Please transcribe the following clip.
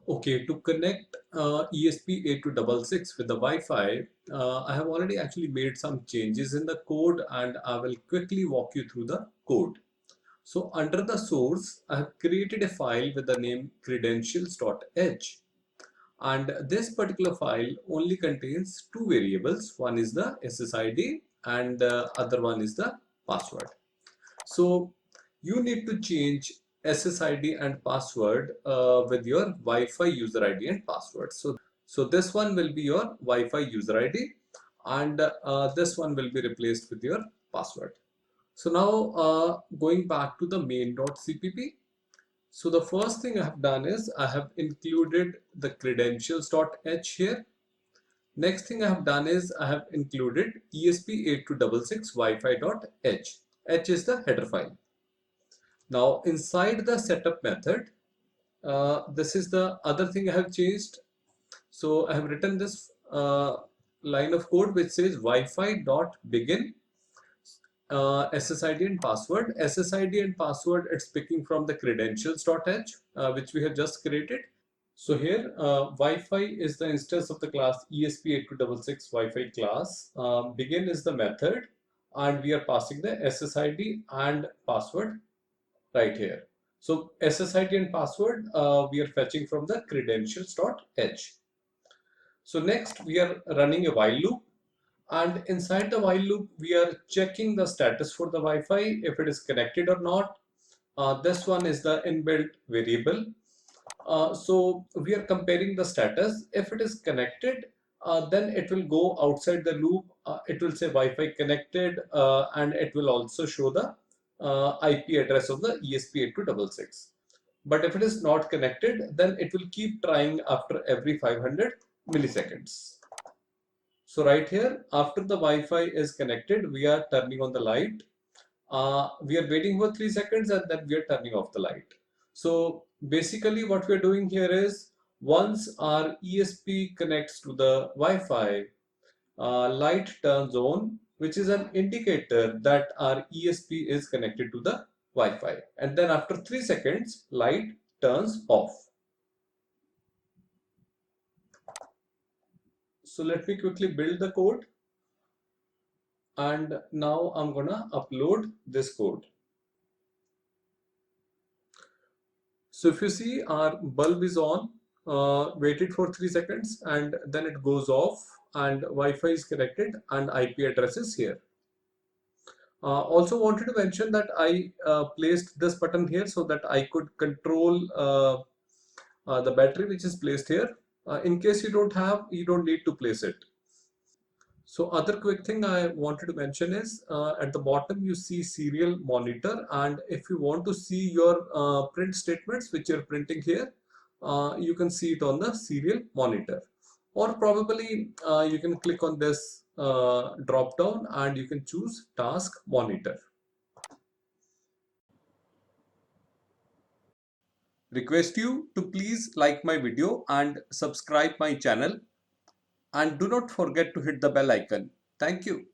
Okay, to connect ESP8266 with the Wi-Fi, I have already actually made some changes in the code and I will quickly walk you through the code. So under the source, I have created a file with the name credentials.h, and this particular file only contains two variables. One is the SSID and the other one is the password. So you need to change SSID and password with your Wi-Fi user ID and password. So this one will be your Wi-Fi user ID and this one will be replaced with your password. So now going back to the main.cpp. So the first thing I have done is I have included the credentials.h here. Next thing I have done is I have included ESP8266 Wi-Fi.h. H is the header file. Now inside the setup method, this is the other thing I have changed. So I have written this line of code which says Wi-Fi.begin SSID and password. SSID and password, it's picking from the credentials.h which we have just created. So here Wi-Fi is the instance of the class ESP8266 Wi-Fi class. Begin is the method and we are passing the SSID and password right here. So SSID and password we are fetching from the credentials.h. So next we are running a while loop, and inside the while loop we are checking the status for the Wi-Fi if it is connected or not. This one is the inbuilt variable. So we are comparing the status. If it is connected, then it will go outside the loop. It will say Wi-Fi connected and it will also show the IP address of the ESP8266. But if it is not connected, then it will keep trying after every 500 milliseconds. So right here, after the Wi-Fi is connected, we are turning on the light. We are waiting for 3 seconds and then we are turning off the light. So basically what we are doing here is once our ESP connects to the Wi-Fi, light turns on, which is an indicator that our ESP is connected to the Wi-Fi. And then after 3 seconds, light turns off. So let me quickly build the code. And now I'm gonna upload this code. So if you see, our bulb is on, waited for 3 seconds and then it goes off and Wi-Fi is connected and IP address is here. Also wanted to mention that I placed this button here so that I could control the battery which is placed here. In case you don't have, you don't need to place it. So other quick thing I wanted to mention is at the bottom you see serial monitor, and if you want to see your print statements which you're printing here, you can see it on the serial monitor, or probably you can click on this drop down and you can choose task monitor. Request you to please like my video and subscribe my channel, and do not forget to hit the bell icon. Thank you.